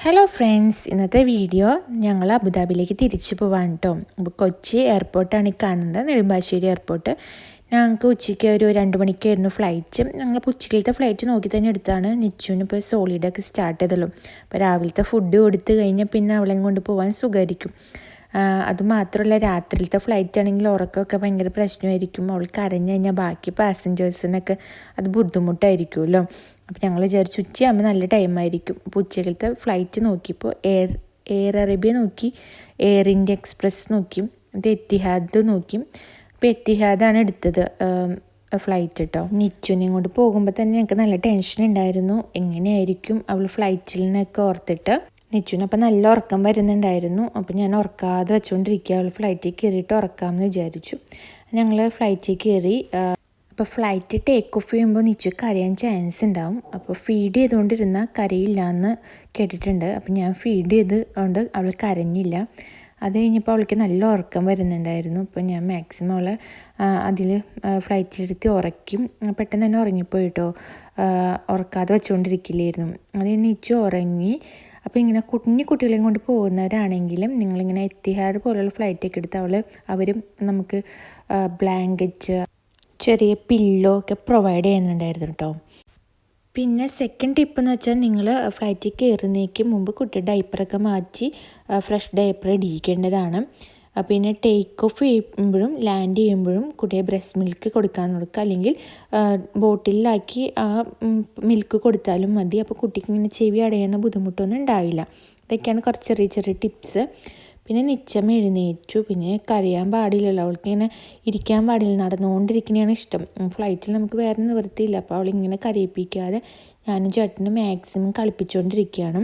Hello friends, ഇന്നത്തെ video ഞങ്ങൾ അബുദാബിയിലേക്ക് തിരിച്ചു പോവാണ് കേട്ടോ. അപ്പോൾ കൊച്ചി എയർപോർട്ടാണ് ഈ കാണുന്നത്, നെടുമ്പാശ്ശേരി എയർപോർട്ട്. ഞങ്ങൾക്ക് ഉച്ചയ്ക്ക് ഒരു 2 മണിക്കായിരുന്നു ഫ്ലൈറ്റ്. ഞങ്ങൾ ഉച്ചയ്ക്കലത്തെ ഫ്ലൈറ്റ് നോക്കി തന്നെ എടുത്താണ്. നിച്ചുവിന് ഇപ്പോൾ സോളിഡൊക്കെ സ്റ്റാർട്ട് ചെയ്തല്ലോ. അപ്പോൾ രാവിലത്തെ ഫുഡ് കൊടുത്തു കഴിഞ്ഞാൽ പിന്നെ അവളെയും കൊണ്ട് പോകാൻ സുഖമായിരിക്കും. അതുമാത്രമല്ല, രാത്രിയിലത്തെ ഫ്ലൈറ്റ് ആണെങ്കിൽ ഉറക്കമൊക്കെ ഭയങ്കര പ്രശ്നമായിരിക്കും. അവൾ കരഞ്ഞു കഴിഞ്ഞാൽ ബാക്കി പാസഞ്ചേഴ്സിനൊക്കെ അത് ബുദ്ധിമുട്ടായിരിക്കുമല്ലോ. അപ്പോൾ ഞങ്ങൾ വിചാരിച്ചു ഉച്ചയാകുമ്പോൾ നല്ല ടൈമായിരിക്കും. അപ്പോൾ ഉച്ചക്കലത്തെ ഫ്ലൈറ്റ് നോക്കിയപ്പോൾ എയർ അറേബ്യ നോക്കി, എയർ ഇന്ത്യ എക്സ്പ്രസ് നോക്കി, അത് എത്തിഹാദ് നോക്കി. അപ്പോൾ എത്തിഹാദാണ് എടുത്തത് ഫ്ലൈറ്റ് കേട്ടോ. നിച്ചുവിനെയും കൊണ്ട് പോകുമ്പോൾ തന്നെ ഞങ്ങൾക്ക് നല്ല ടെൻഷൻ ഉണ്ടായിരുന്നു, എങ്ങനെയായിരിക്കും അവൾ ഫ്ലൈറ്റിൽ നിന്നൊക്കെ ഓർത്തിട്ട്. നിച്ചുവിനപ്പം നല്ല ഉറക്കം വരുന്നുണ്ടായിരുന്നു. അപ്പോൾ ഞാൻ ഉറക്കാതെ വെച്ചുകൊണ്ടിരിക്കുക. അവൾ ഫ്ലൈറ്റിൽ കയറിയിട്ട് ഉറക്കാമെന്ന് വിചാരിച്ചു. ഞങ്ങൾ ഫ്ലൈറ്റിൽ കയറി. അപ്പോൾ ഫ്ലൈറ്റ് ടേക്ക് ഓഫ് ചെയ്യുമ്പോൾ നിച്ചു കരയാൻ ചാൻസ് ഉണ്ടാവും. അപ്പോൾ ഫീഡ് ചെയ്തുകൊണ്ടിരുന്നാൽ കരയില്ല എന്ന് കേട്ടിട്ടുണ്ട്. അപ്പോൾ ഞാൻ ഫീഡ് ചെയ്തുകൊണ്ട് അവൾ കരഞ്ഞില്ല. അത് കഴിഞ്ഞപ്പോൾ അവൾക്ക് നല്ല ഉറക്കം വരുന്നുണ്ടായിരുന്നു. അപ്പോൾ ഞാൻ മാക്സിമം അവളെ അതിൽ ഫ്ലൈറ്റിലെടുത്ത് ഉറക്കും. പെട്ടെന്ന് തന്നെ ഉറങ്ങിപ്പോയി കേട്ടോ. ഉറക്കാതെ വെച്ചുകൊണ്ടിരിക്കില്ലായിരുന്നു. അത് നിച്ചു ഉറങ്ങി. അപ്പോൾ ഇങ്ങനെ കുട്ടികളെയും കൊണ്ട് പോകുന്നവരാണെങ്കിലും നിങ്ങളിങ്ങനെ എത്തിഹാദ് പോലുള്ള ഫ്ലൈറ്റൊക്കെ എടുത്ത് അവർ നമുക്ക് ബ്ലാങ്കറ്റ്, ചെറിയ പില്ലോ ഒക്കെ പ്രൊവൈഡ് ചെയ്യുന്നുണ്ടായിരുന്നു കേട്ടോ. പിന്നെ സെക്കൻഡ് ടിപ്പ് എന്ന് വെച്ചാൽ നിങ്ങൾ ഫ്ലൈറ്റിൽ കയറുന്നതിന് മുമ്പ് കുട്ടിയുടെ ഡൈപ്പറൊക്കെ മാറ്റി ഫ്രഷ് ഡൈപ്പർ ഇടിയിക്കേണ്ടതാണ്. പിന്നെ ടേക്ക് ഓഫ് ചെയ്യുമ്പോഴും ലാൻഡ് ചെയ്യുമ്പോഴും കുട്ടിയെ ബ്രസ്റ്റ് മിൽക്ക് കൊടുക്കാൻ കൊടുക്കുക, അല്ലെങ്കിൽ ബോട്ടിലാക്കി ആ മിൽക്ക് കൊടുത്താലും മതി. അപ്പോൾ കുട്ടിക്ക് ഇങ്ങനെ ചെവി അടയുന്ന ബുദ്ധിമുട്ടൊന്നും ഉണ്ടാവില്ല. ഇതൊക്കെയാണ് കുറച്ച് ചെറിയ ചെറിയ ടിപ്സ്. പിന്നെ നിച്ചം എഴുന്നേറ്റു. പിന്നെ കരയാൻ പാടില്ലല്ലോ, അവൾക്ക് ഇങ്ങനെ ഇരിക്കാൻ പാടില്ല, നടന്നുകൊണ്ടിരിക്കണതാണ് ഇഷ്ടം. ഫ്ലൈറ്റിൽ നമുക്ക് വേറെ നിവൃത്തിയില്ല. അപ്പോൾ അവളിങ്ങനെ കരയിപ്പിക്കാതെ ഞാനും ചേട്ടനും മാക്സിമം കളിപ്പിച്ചുകൊണ്ടിരിക്കുകയാണ്.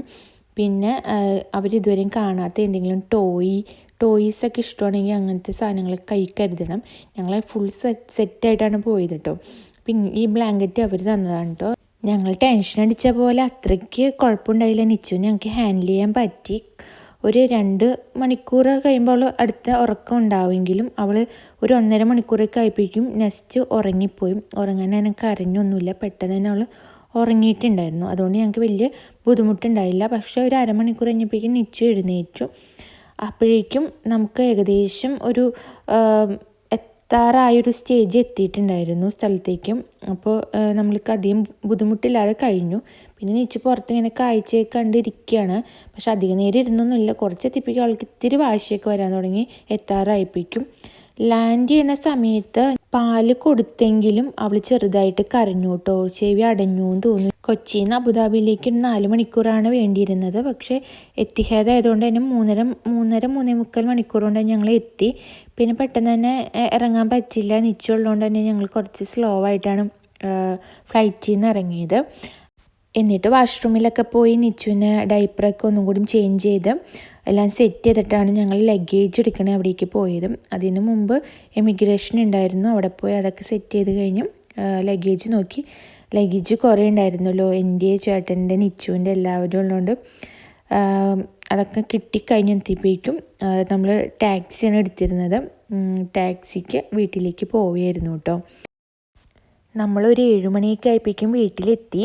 പിന്നെ അവരിതുവരെയും കാണാത്ത എന്തെങ്കിലും ടോയ്സൊക്കെ ഇഷ്ടമാണെങ്കിൽ അങ്ങനത്തെ സാധനങ്ങൾ കൈ കരുതണം. ഞങ്ങൾ ഫുൾ സെറ്റായിട്ടാണ് പോയത് കേട്ടോ. പിന്നെ ഈ ബ്ലാങ്കറ്റ് അവർ തന്നതാണ് കേട്ടോ. ഞങ്ങൾ ടെൻഷൻ അടിച്ച പോലെ അത്രയ്ക്ക് കുഴപ്പമുണ്ടായില്ല. നിച്ചു ഞങ്ങൾക്ക് ഹാൻഡിൽ ചെയ്യാൻ പറ്റി. ഒരു 2 മണിക്കൂർ കഴിയുമ്പോൾ അടുത്ത ഉറക്കം ഉണ്ടാവുമെങ്കിലും അവൾ ഒരു 1.5 മണിക്കൂറൊക്കെ ആയപ്പോഴേക്കും നെക്സ്റ്റ് ഉറങ്ങിപ്പോയി. ഉറങ്ങാൻ എനിക്ക് അറിഞ്ഞൊന്നുമില്ല, പെട്ടെന്ന് തന്നെ അവൾ ഉറങ്ങിയിട്ടുണ്ടായിരുന്നു. അതുകൊണ്ട് ഞങ്ങൾക്ക് വലിയ ബുദ്ധിമുട്ടുണ്ടായില്ല. പക്ഷേ ഒരു അരമണിക്കൂർ കഴിഞ്ഞപ്പോഴേക്കും നിച്ചു എഴുന്നേറ്റു. അപ്പോഴേക്കും നമുക്ക് ഏകദേശം ഒരു എത്താറായൊരു സ്റ്റേജ് എത്തിയിട്ടുണ്ടായിരുന്നു സ്ഥലത്തേക്കും. അപ്പോൾ നമ്മൾക്ക് അധികം ബുദ്ധിമുട്ടില്ലാതെ കഴിഞ്ഞു. പിന്നെ നിച്ചു പുറത്ത് ഇങ്ങനെ കാഴ്ചയൊക്കെ കണ്ടിരിക്കുകയാണ്. പക്ഷെ അധികം നേരം ഇരുന്നൊന്നുമില്ല. കുറച്ചെത്തിപ്പിക്കും അവൾക്ക് ഇത്തിരി വാശിയൊക്കെ വരാൻ തുടങ്ങി. എത്താറായിപ്പിക്കും. ലാൻഡ് ചെയ്യുന്ന സമയത്ത് പാല് കൊടുത്തെങ്കിലും അവൾ ചെറുതായിട്ട് കരഞ്ഞു കേട്ടോ. ചെവി അടഞ്ഞു എന്ന് തോന്നി. കൊച്ചിയിൽ നിന്ന് അബുദാബിയിലേക്ക് 4 മണിക്കൂറാണ് വേണ്ടിയിരുന്നത്. പക്ഷേ എത്തിഹാദ് ആയതുകൊണ്ട് തന്നെ 3.5 മണിക്കൂർ കൊണ്ട് ഞങ്ങൾ എത്തി. പിന്നെ പെട്ടെന്ന് തന്നെ ഇറങ്ങാൻ പറ്റില്ല. നിച്ചുള്ളതുകൊണ്ട് തന്നെ ഞങ്ങൾ കുറച്ച് സ്ലോ ആയിട്ടാണ് ഫ്ലൈറ്റിൽ നിന്ന് ഇറങ്ങിയത്. എന്നിട്ട് വാഷ്റൂമിലൊക്കെ പോയി നിച്ചുവിന് ഡൈപ്പറൊക്കെ ഒന്നും കൂടി ചേഞ്ച് ചെയ്ത് എല്ലാം സെറ്റ് ചെയ്തിട്ടാണ് ഞങ്ങൾ ലഗേജ് എടുക്കണേ അവിടേക്ക് പോയത്. അതിന് മുമ്പ് എമിഗ്രേഷൻ ഉണ്ടായിരുന്നു. അവിടെ പോയി അതൊക്കെ സെറ്റ് ചെയ്ത് കഴിഞ്ഞ് ലഗേജ് നോക്കി. ലഗേജ് കുറേ ഉണ്ടായിരുന്നല്ലോ, എൻ്റെ, ചേട്ടൻ്റെ, നിച്ചുവിൻ്റെ എല്ലാവരും ഉള്ളതുകൊണ്ട് അതൊക്കെ കിട്ടിക്കഴിഞ്ഞെത്തിയപ്പോഴേക്കും നമ്മൾ ടാക്സിയാണ് എടുത്തിരുന്നത്. ടാക്സിക്ക് വീട്ടിലേക്ക് പോവുകയായിരുന്നു കേട്ടോ. നമ്മളൊരു 7 മണിയൊക്കെ ആയപ്പോഴേക്കും വീട്ടിലെത്തി.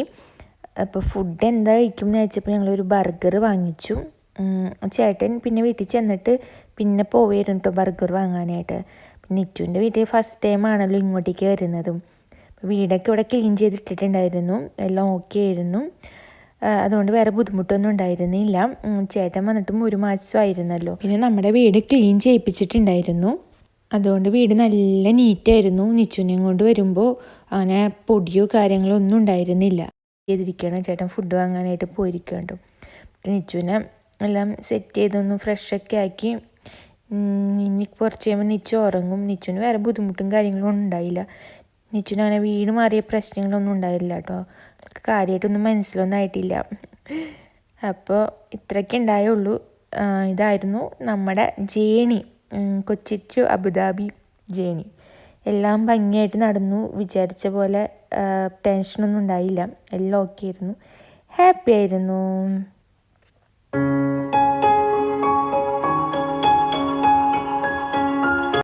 അപ്പോൾ ഫുഡ് എന്താ കഴിക്കും എന്ന് വെച്ചപ്പോൾ ഞങ്ങളൊരു ബർഗർ വാങ്ങിച്ചു. ചേട്ടൻ പിന്നെ വീട്ടിൽ ചെന്നിട്ട് പിന്നെ പോവുകയായിരുന്നു കേട്ടോ ബർഗർ വാങ്ങാനായിട്ട്. പിന്നെ നിച്ചുവിൻ്റെ വീട്ടിൽ ഫസ്റ്റ് ടൈം ആണല്ലോ ഇങ്ങോട്ടേക്ക് വരുന്നതും. വീടൊക്കെ ഇവിടെ ക്ലീൻ ചെയ്തിട്ടിട്ടുണ്ടായിരുന്നു, എല്ലാം ഓക്കെ ആയിരുന്നു. അതുകൊണ്ട് വേറെ ബുദ്ധിമുട്ടൊന്നും ഉണ്ടായിരുന്നില്ല. ചേട്ടൻ വന്നിട്ടും 1 മാസമായിരുന്നല്ലോ. പിന്നെ നമ്മുടെ വീട് ക്ലീൻ ചെയ്യിപ്പിച്ചിട്ടുണ്ടായിരുന്നു. അതുകൊണ്ട് വീട് നല്ല നീറ്റായിരുന്നു. നിച്ചുവിനെയും കൊണ്ട് വരുമ്പോൾ അങ്ങനെ പൊടിയോ കാര്യങ്ങളോ ഒന്നും ഉണ്ടായിരുന്നില്ല. ചെയ്തിരിക്കുകയാണ്. ചേട്ടൻ ഫുഡ് വാങ്ങാനായിട്ട് പോയിരിക്കുന്നുണ്ട്. നിച്ചുവിനെ എല്ലാം സെറ്റ് ചെയ്തൊന്ന് ഫ്രഷൊക്കെ ആക്കി. ഇനി കുറച്ച് കഴിയുമ്പോൾ നിച്ചു ഉറങ്ങും. നിച്ചുവിന് വേറെ ബുദ്ധിമുട്ടും കാര്യങ്ങളും ഉണ്ടായില്ല. നിച്ചുവിന് അങ്ങനെ വീട് മാറിയ പ്രശ്നങ്ങളൊന്നും ഉണ്ടായില്ല കേട്ടോ. കാര്യമായിട്ടൊന്നും മനസ്സിലൊന്നും ആയിട്ടില്ല. അപ്പോൾ ഇത്രയൊക്കെ ഉണ്ടായുള്ളൂ. ഇതായിരുന്നു നമ്മുടെ journey, Kochi to Abu Dhabi journey. എല്ലാം ഭംഗിയായിട്ട് നടന്നു. വിചാരിച്ച പോലെ ടെൻഷനൊന്നും ഉണ്ടായില്ല. എല്ലാം ഓക്കെ ആയിരുന്നു. ഹാപ്പി ആയിരുന്നു.